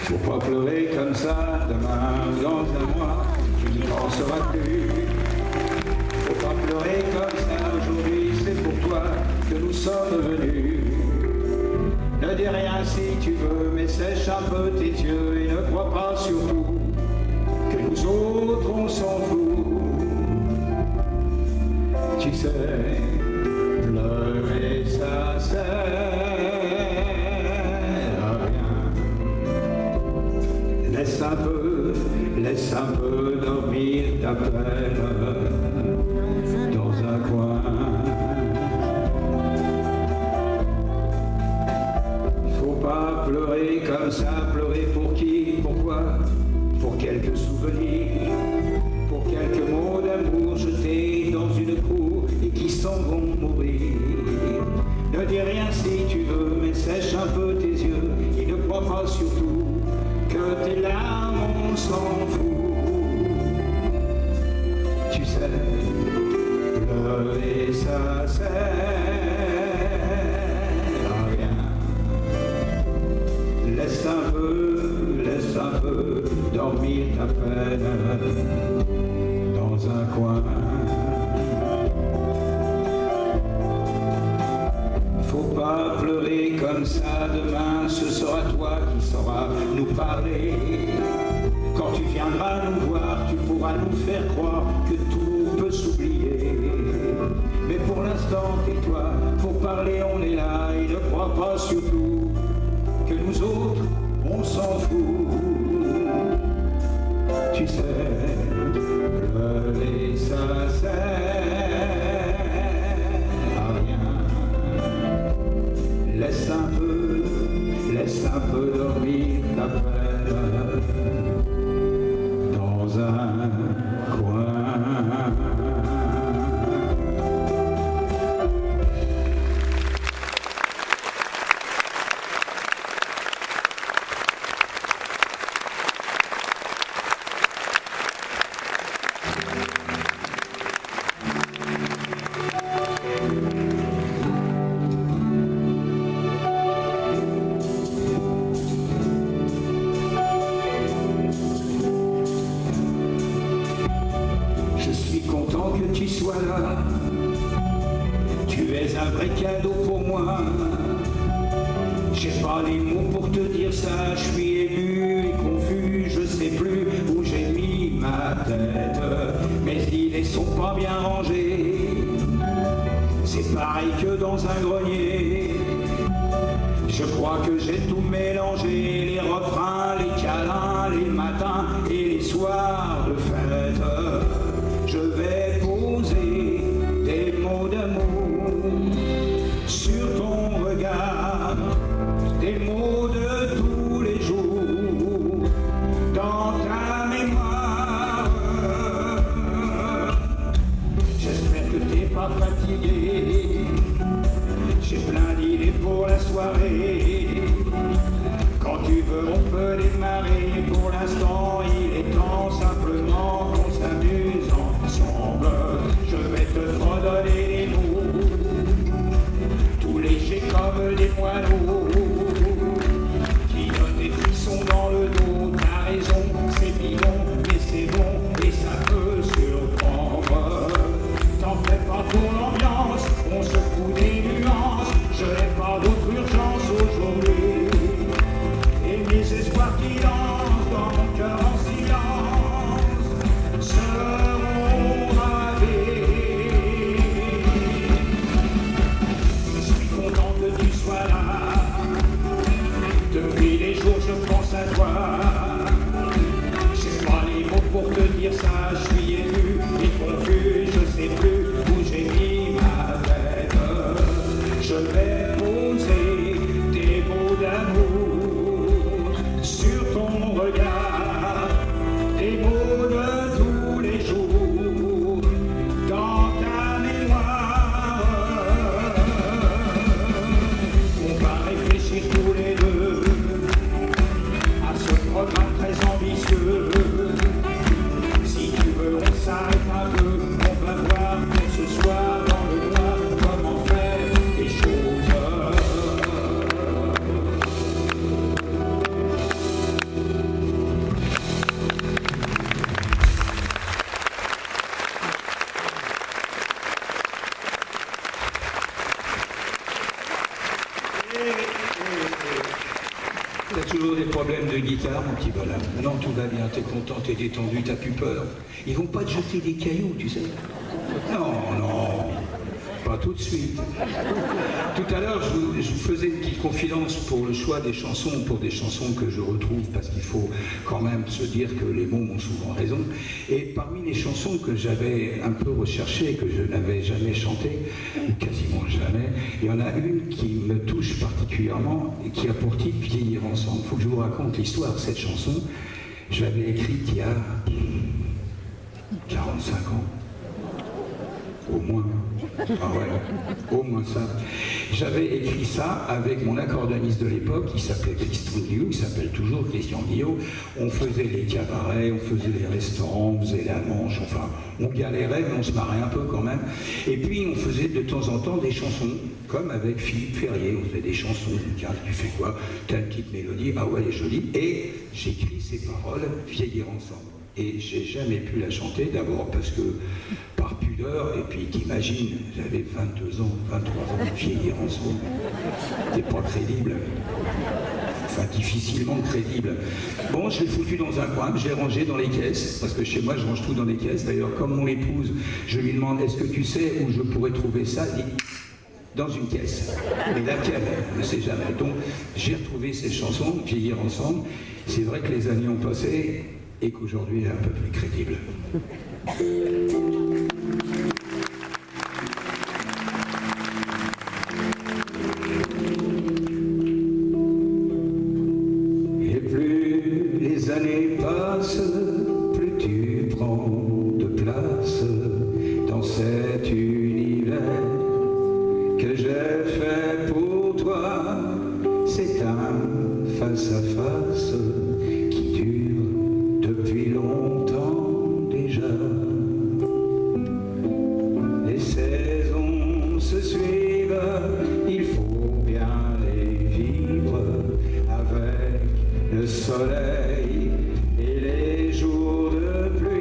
Faut pas pleurer comme ça, demain ou dans un mois, tu n'y penseras plus. Faut pas pleurer comme ça, aujourd'hui c'est pour toi que nous sommes venus. Ne dis rien si tu veux, mais sèche un peu tes yeux et ne crois pas surtout que nous autres on s'en fout. Tu sais, pleurer ça sert à rien. Laisse un peu dormir ta peine dans un coin. Faut pas pleurer comme ça, pleurer pour qui, pourquoi? Pour quelques souvenirs, pour quelques mots d'amour jetés dans une cour et qui s'en vont mourir. Ne dis rien si tu veux, mais sèche un peu tes yeux et ne crois pas surtout que tes larmes on s'en fout. Tu sais, pleurer ça sert à rien. Laisse un peu dormir ta peine dans un coin. Faut pas pleurer comme ça, demain ce sera toi qui sauras nous parler. Quand tu viendras nous voir, tu pourras nous faire croire que tout peut s'oublier. Mais pour l'instant, tais-toi, pour parler on est là et ne crois pas surtout que nous autres, on s'en fout. Tu sais, pleurer ça sert à rien. Laisse un peu dormir ta peine dans un coin. Que tu sois là, tu es un vrai cadeau pour moi. J'ai pas les mots pour te dire ça, je suis ému et confus, je sais plus où j'ai mis ma tête. Mes idées sont pas bien rangées, c'est pareil que dans un grenier. Je crois que j'ai tout mélangé, les refrains, les câlins, les matins et les soirs de fête. Je vais poser des mots d'amour sur ton regard, des mots de tous les jours dans ta mémoire. J'espère que t'es pas fatigué, j'ai plein d'idées pour la soirée. Quand tu veux on peut démarrer, pour l'instant il est temps simplement qu'on s'amuse ensemble. Je vais te redonner des mots, tout légers comme des moineaux, qui donnent des frissons dans le dos. T'as raison, c'est bidon, mais c'est bon et ça peut surprendre. T'en fais pas pour l'ambiance, on se fout des nuances. Je n'ai pas d'autre urgence aujourd'hui, et mes espoirs qui dansent dans mon cœur en silence seront ravés. Je suis content que tu sois là, T'as toujours des problèmes de guitare, mon petit bonhomme? Non, tout va bien, t'es content, t'es détendu, t'as plus peur. Ils vont pas te jeter des cailloux, tu sais. Non, non, pas tout de suite. Tout à l'heure, je vous faisais une petite confidence pour le choix des chansons, pour des chansons que je retrouve, parce qu'il faut quand même se dire que les mots ont souvent raison. Et parmi les chansons que j'avais un peu recherchées, que je n'avais jamais chantées, ou quasiment jamais, il y en a une qui me touche particulièrement et qui a pour titre Vieillir ensemble. Il faut que je vous raconte l'histoire de cette chanson. Je l'avais écrite il y a 45 ans. Au moins. Ah ouais, au moins ça. J'avais écrit ça avec mon accordéoniste de l'époque, il s'appelait Christian Guillot, il s'appelle toujours Christian Guillot. On faisait les cabarets, on faisait les restaurants, on faisait la manche, enfin, on galérait, mais on se marrait un peu quand même. Et puis on faisait de temps en temps des chansons, comme avec Philippe Ferrier, on faisait des chansons, tiens, tu fais quoi? T'as une petite mélodie, ah ouais, elle est jolie. Et j'écris ces paroles, Vieillir ensemble. Et j'ai jamais pu la chanter, d'abord parce que par pudeur, et puis t'imagines, j'avais 22 ans, 23 ans, vieillir ensemble, t'es pas crédible, enfin difficilement crédible. Bon, je l'ai foutu dans un coin, je l'ai rangé dans les caisses, parce que chez moi je range tout dans les caisses. D'ailleurs, comme mon épouse, je lui demande est-ce que tu sais où je pourrais trouver ça? Elle dit dans une caisse. Mais laquelle? Je ne sais jamais. Donc j'ai retrouvé ces chansons, Vieillir ensemble. C'est vrai que les années ont passé, et qu'aujourd'hui elle est un peu plus crédible. Et plus les années passent, plus tu prends de place dans cet univers que j'ai fait pour toi. C'est un face-à-face qui dure depuis longtemps déjà. Les saisons se suivent, il faut bien les vivre, avec le soleil et les jours de pluie.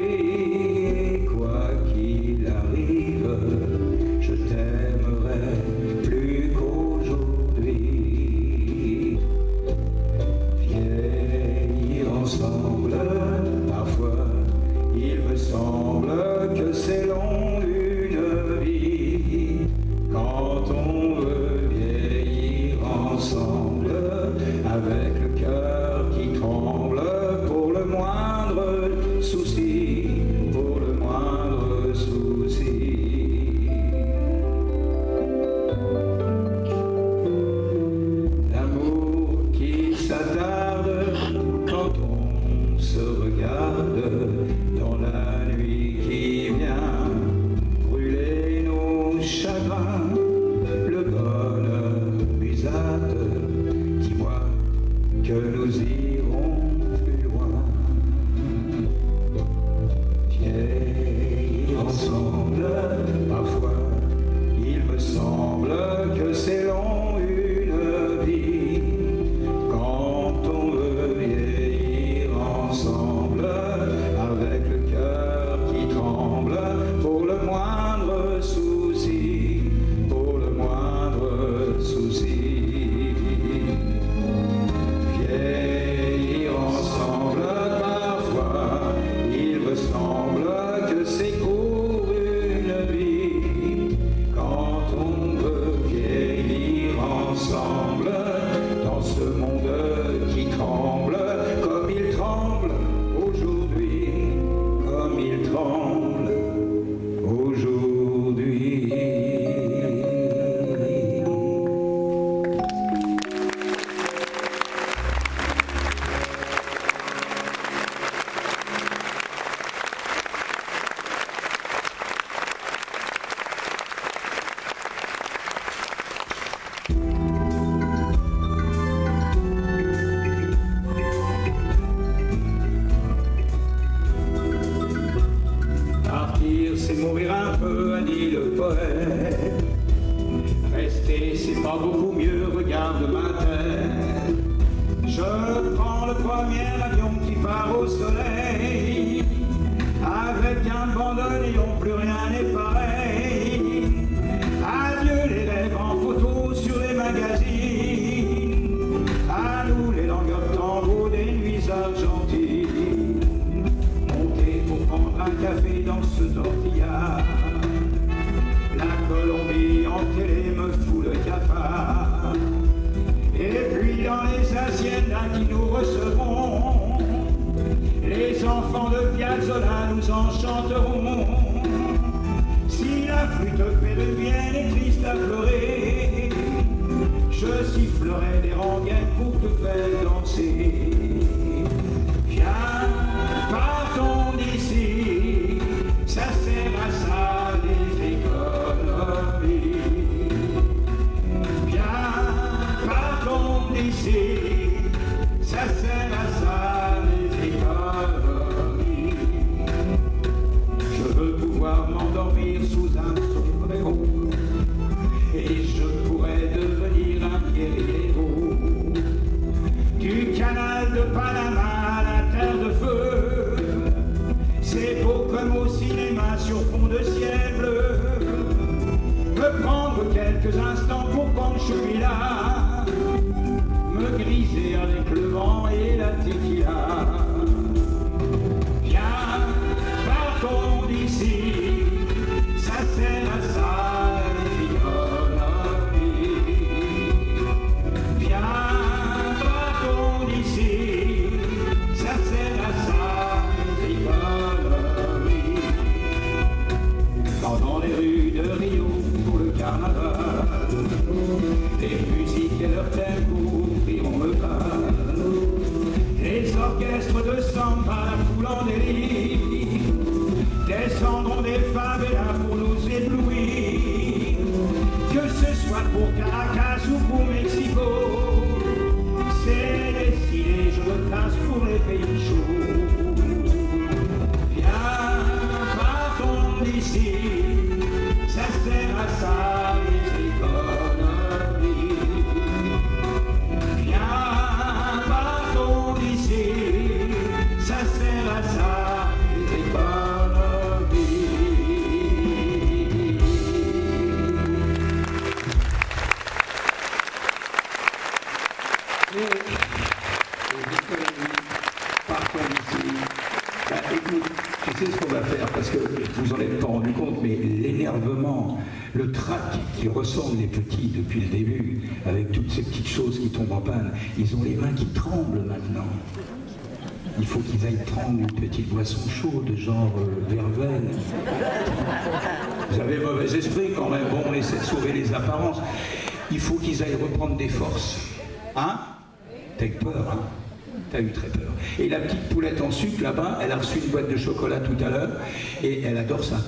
Et quoi qu'il arrive, je t'aimerai plus qu'aujourd'hui. Vieillir ensemble, parfois il me semble que c'est long une vie. Quand on veut vieillir ensemble, avec le cœur qui tremble pour le moindre souci, pour le moindre souci. L'amour qui s'attarde quand on se regarde dans la nuit qui vient brûler nos chagrins. Le bonheur musade, dis-moi que nous irons plus loin. Vieillir ensemble, parfois il me semble que c'est long une vie. Quand on veut vieillir ensemble, avec le cœur qui tremble pour le moindre souci, pour le moindre souci. Vieillir hacienda qui nous recevront. Les enfants de Piazzolla nous enchanteront. Si la flûte péruvienne est triste à pleurer, je sifflerai des rengaines pour te faire danser. Viens, partons d'ici, ça sert à ça les économies. Viens, partons d'ici, ça sert à ça les économies. Je veux pouvoir m'endormir sous un sombrero et je pourrais devenir un guerriero. Du canal de Panama à la terre de feu, c'est beau comme au cinéma sur fond de ciel bleu. Me prendre quelques instants pour quand je suis là, me griser avec le vent et la tequila. Viens, partons d'ici, ça sert à ça l'économie. Viens, partons d'ici, ça sert à ça l'économie. Dans les rues de Rio pour le carnaval, les musiques et leurs tempos riront le bal. Les orchestres de samba, la foule en délire, descendront des favelas pour nous éblouir. Que ce soit pour Caracas ou pour Mexico, c'est décidé, je me place pour les pays chauds. Viens, partons d'ici, ça sert à ça les économies. Viens, partons d'ici, ça sert à ça les économies. Les économies, partons d'ici. Bah, écoute, tu sais ce qu'on va faire, parce que vous en êtes pas rendu compte, mais l'énervement, le trac qui ressemble les petits depuis le début, avec toutes ces petites choses qui tombent en panne, ils ont les mains qui tremblent maintenant. Il faut qu'ils aillent prendre une petite boisson chaude, genre verveine. Vous avez mauvais esprit quand même, bon, on essaie de sauver les apparences. Il faut qu'ils aillent reprendre des forces. Hein? T'as eu peur, hein? T'as eu très peur. Et la petite poulette en sucre, là-bas, elle a reçu une boîte de chocolat tout à l'heure, et elle adore ça.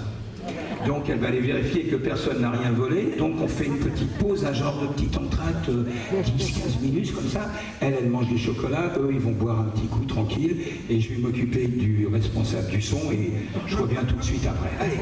Donc elle va aller vérifier que personne n'a rien volé. Donc on fait une petite pause, un genre de petit entracte, 10-15 minutes comme ça. Elle mange du chocolat, eux ils vont boire un petit coup tranquille. Et je vais m'occuper du responsable du son et je reviens tout de suite après. Allez.